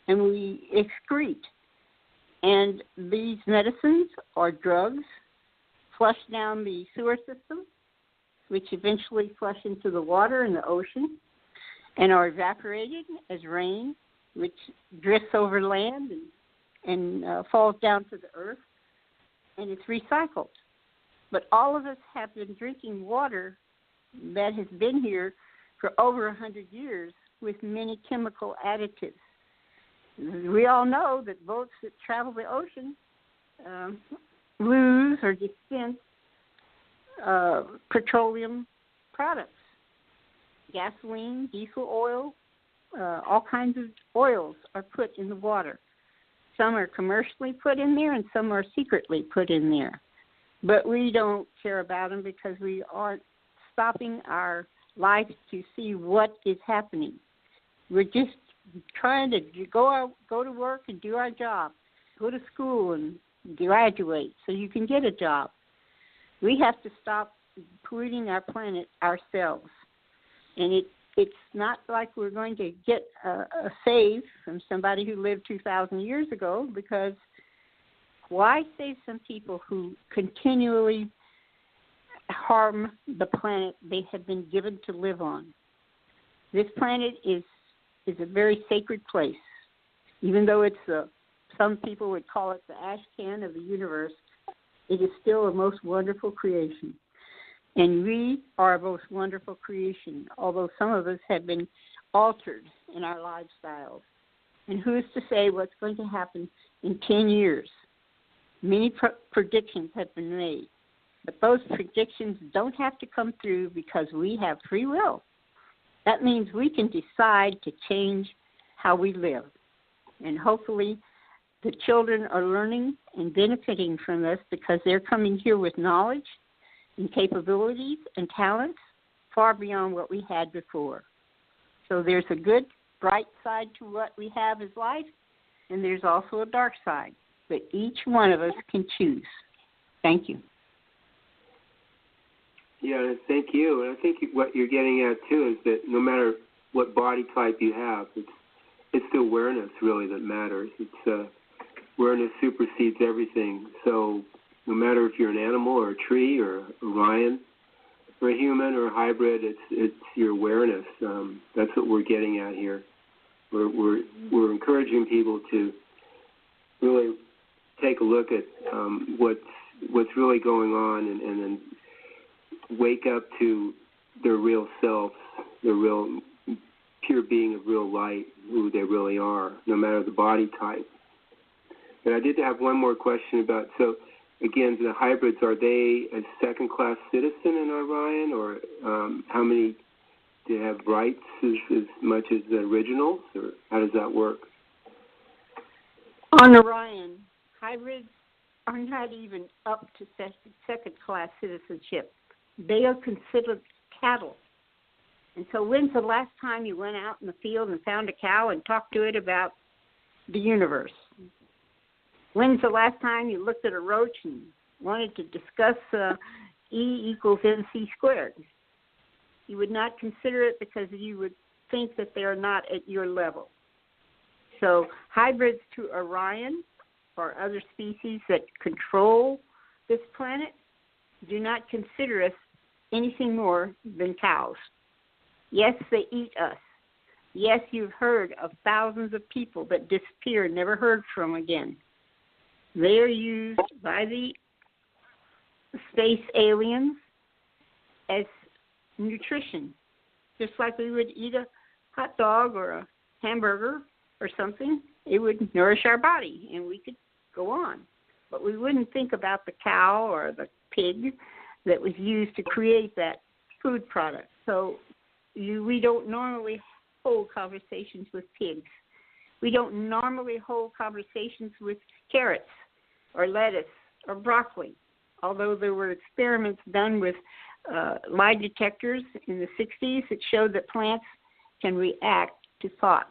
and we excrete. And these medicines or drugs flush down the sewer system, which eventually flush into the water in the ocean, and are evaporated as rain, which drifts over land and falls down to the earth, and it's recycled. But all of us have been drinking water that has been here for over 100 years with many chemical additives. We all know that boats that travel the ocean lose or dispense petroleum products, gasoline, diesel oil, all kinds of oils are put in the water. Some are commercially put in there and some are secretly put in there. But we don't care about them because we aren't stopping our life to see what is happening. We're just trying to go to work and do our job, go to school and graduate so you can get a job. We have to stop polluting our planet ourselves. And it's not like we're going to get a save from somebody who lived 2,000 years ago, because why save some people who continually harm the planet they have been given to live on? This planet is a very sacred place. Even though it's some people would call it the ash can of the universe, it is still a most wonderful creation. And we are a most wonderful creation, although some of us have been altered in our lifestyles. And who's to say what's going to happen in 10 years? Many predictions have been made, but those predictions don't have to come through because we have free will. That means we can decide to change how we live. And hopefully the children are learning and benefiting from this because they're coming here with knowledge and capabilities and talents far beyond what we had before. So there's a good, bright side to what we have as life, and there's also a dark side. But each one of us can choose. Thank you. Yeah, thank you. And I think what you're getting at, too, is that no matter what body type you have, it's the awareness, really, that matters. It's awareness supersedes everything. So no matter if you're an animal or a tree or a lion or a human or a hybrid, it's your awareness. That's what we're getting at here. We're encouraging people to really take a look at what's really going on, and then wake up to their real selves, their real pure being of real light, who they really are, no matter the body type. And I did have one more question about, so again, the hybrids, are they a second-class citizen in Orion, or how many do have rights as much as the originals, or how does that work? On Orion, hybrids are not even up to second-class citizenship. They are considered cattle. And so when's the last time you went out in the field and found a cow and talked to it about the universe? When's the last time you looked at a roach and wanted to discuss E equals MC squared? You would not consider it because you would think that they're not at your level. So hybrids to Orion or other species that control this planet do not consider us anything more than cows. Yes, they eat us. Yes, you've heard of thousands of people that disappear, never heard from again. They are used by the space aliens as nutrition, just like we would eat a hot dog or a hamburger or something. It would nourish our body, and we could go on. But we wouldn't think about the cow or the pig that was used to create that food product. So we don't normally hold conversations with pigs. We don't normally hold conversations with carrots or lettuce or broccoli, although there were experiments done with lie detectors in the 60s that showed that plants can react to thoughts.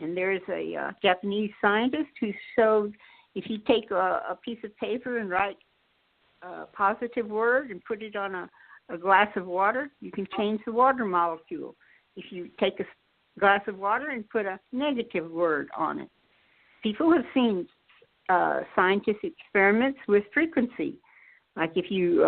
And there's a Japanese scientist who showed if you take a piece of paper and write a positive word and put it on a glass of water, you can change the water molecule. If you take a glass of water and put a negative word on it. People have seen scientific experiments with frequency. Like if you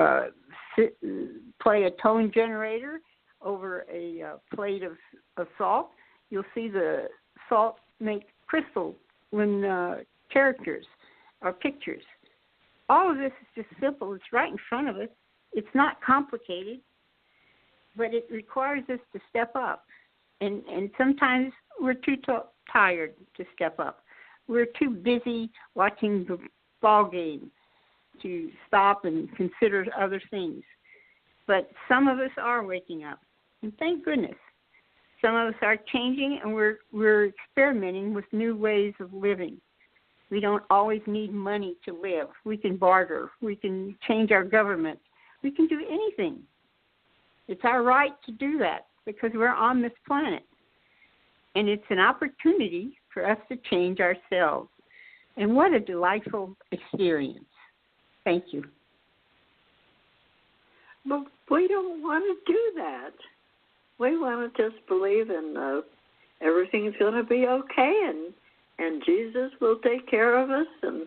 play a tone generator over a plate of salt, you'll see the salt make crystalline characters or pictures. All of this is just simple. It's right in front of us. It's not complicated, but it requires us to step up. And sometimes we're too tired to step up. We're too busy watching the ball game to stop and consider other things. But some of us are waking up, and thank goodness. Some of us are changing, and we're experimenting with new ways of living. We don't always need money to live. We can barter. We can change our government. We can do anything. It's our right to do that because we're on this planet. And it's an opportunity for us to change ourselves. And what a delightful experience. Thank you. But we don't want to do that. We want to just believe in everything's going to be okay, and Jesus will take care of us, and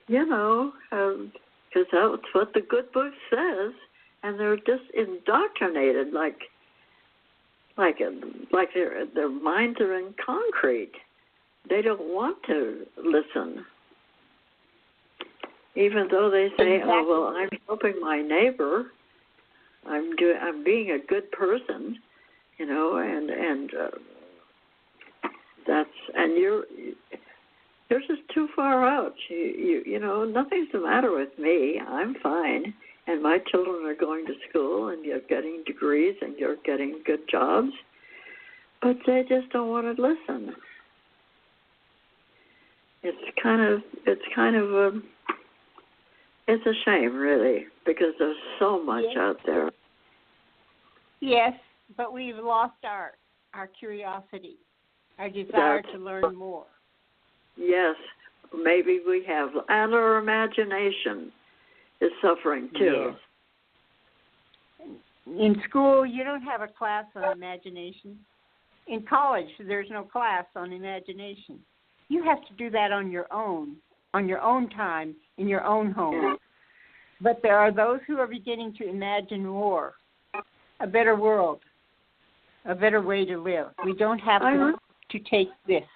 because that's what the good book says, and they're just indoctrinated like their minds are in concrete. They don't want to listen, even though they say, exactly. "Oh well, I'm helping my neighbor. I'm being a good person," and you're just too far out. You know, nothing's the matter with me. I'm fine, and my children are going to school, and you're getting degrees, and you're getting good jobs, but they just don't want to listen. It's a shame, really, because there's so much out there. Yes, but we've lost our curiosity, our desire to learn more. Yes, maybe we have. And our imagination is suffering, too. Yes. In school, you don't have a class on imagination. In college, there's no class on imagination. You have to do that on your own time, in your own home. But there are those who are beginning to imagine more, a better world, a better way to live. We don't have to take this?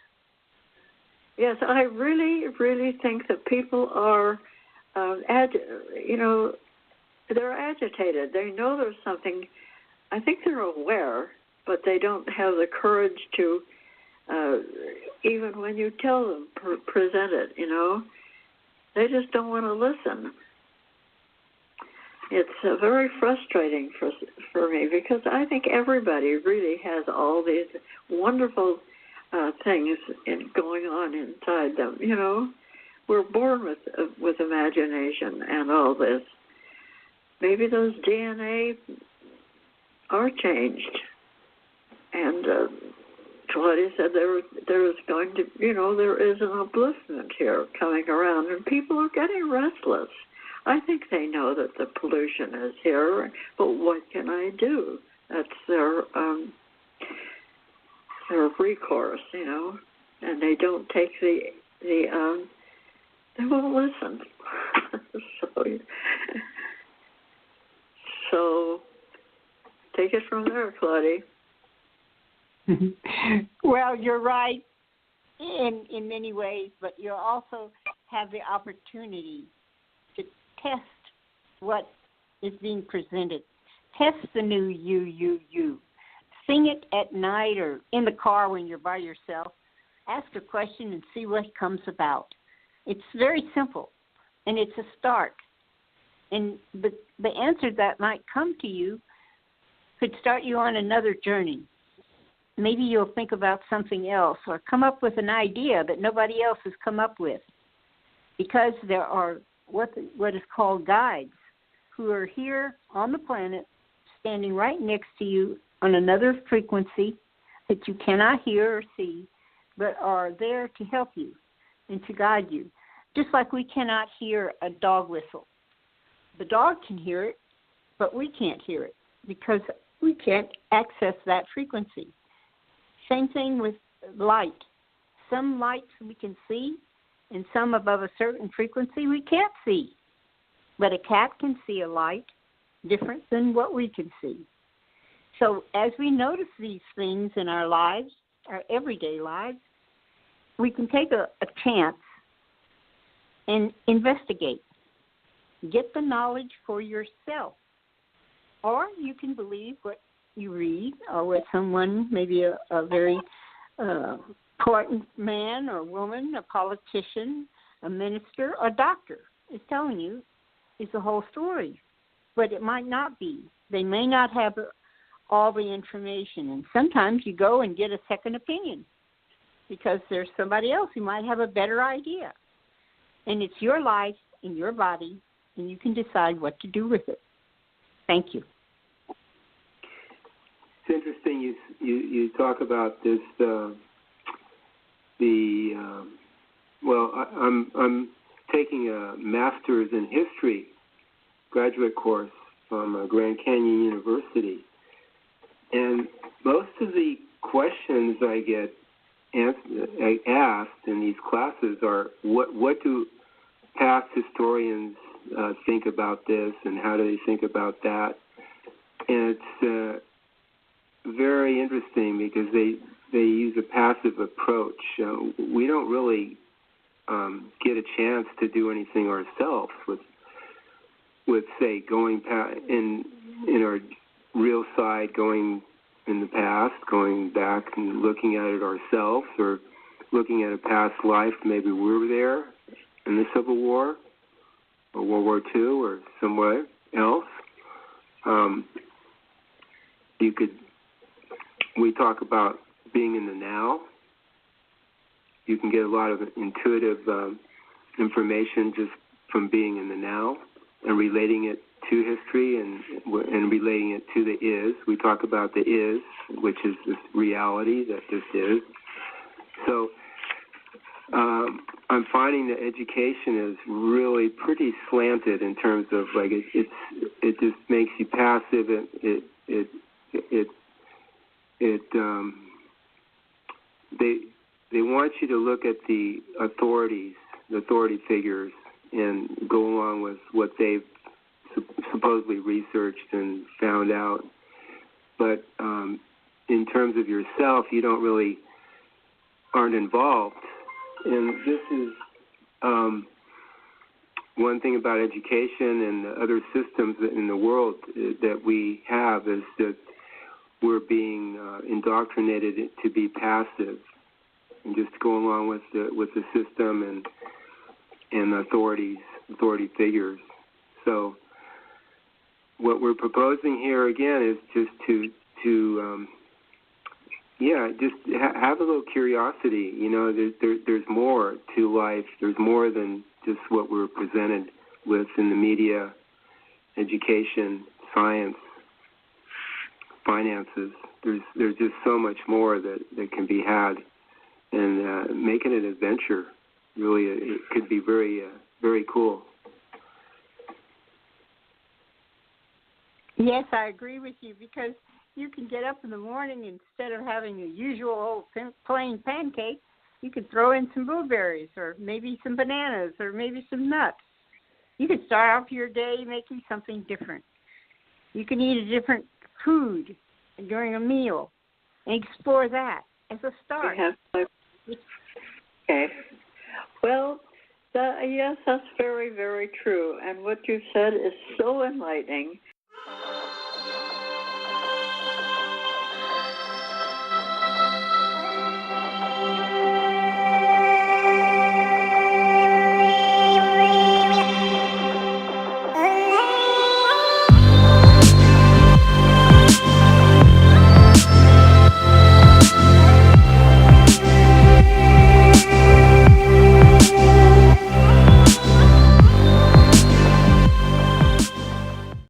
Yes, I really, really think that people are, they're agitated. They know there's something. I think they're aware, but they don't have the courage to, even when you tell them, present it, They just don't want to listen. It's very frustrating for me because I think everybody really has all these wonderful things going on inside them. We're born with imagination and all this. Maybe those DNA are changed. And Claudia said there is going to, there is an upliftment here coming around, and people are getting restless. I think they know that the pollution is here, but what can I do? That's their recourse, and they don't take they won't listen. So take it from there, Claudia. Well, you're right in many ways, but you also have the opportunity to test what is being presented. Test the new you. Sing it at night or in the car when you're by yourself. Ask a question and see what comes about. It's very simple, and it's a start. And the answer that might come to you could start you on another journey. Maybe you'll think about something else or come up with an idea that nobody else has come up with, because there are what is called guides who are here on the planet, standing right next to you on another frequency that you cannot hear or see, but are there to help you and to guide you. Just like we cannot hear a dog whistle. The dog can hear it, but we can't hear it because we can't access that frequency. Same thing with light. Some lights we can see, and some above a certain frequency we can't see. But a cat can see a light different than what we can see. So as we notice these things in our lives, our everyday lives, we can take a chance and investigate. Get the knowledge for yourself. Or you can believe what you read or what someone, maybe a very important man or woman, a politician, a minister, a doctor is telling you is the whole story. But it might not be. They may not have all the information. And sometimes you go and get a second opinion because there's somebody else who might have a better idea. And it's your life and your body, and you can decide what to do with it. Thank you. It's interesting you talk about this. I'm taking a master's in history graduate course from Grand Canyon University, and most of the questions I get asked in these classes are what do past historians think about this, and how do they think about that? And it's very interesting because they use a passive approach. We don't really get a chance to do anything ourselves with say going in our real side, going in the past, going back and looking at it ourselves, or looking at a past life. Maybe we were there in the Civil War or World War II or somewhere else. We talk about being in the now. You can get a lot of intuitive information just from being in the now and relating it to history and relating it to the is. We talk about the is, which is this reality that this is. So I'm finding that education is really pretty slanted in terms of like it just makes you passive. They want you to look at the authority figures, and go along with what they've supposedly researched and found out. But in terms of yourself, you don't really aren't involved. And this is one thing about education and other systems in the world that we have is that we're being indoctrinated to be passive and just go along with the system and authority figures. So what we're proposing here again is just to have a little curiosity. You know, there's more to life. There's more than just what we're presented with in the media, education, science, finances. There's just so much more that can be had, and making it an adventure. Really, it could be very very cool. Yes, I agree with you, because you can get up in the morning, instead of having the usual old plain pancake, you could throw in some blueberries or maybe some bananas or maybe some nuts. You could start off your day making something different. You can eat a different food during a meal and explore that as a start. Okay. Well, yes, that's very, very true. And what you said is so enlightening.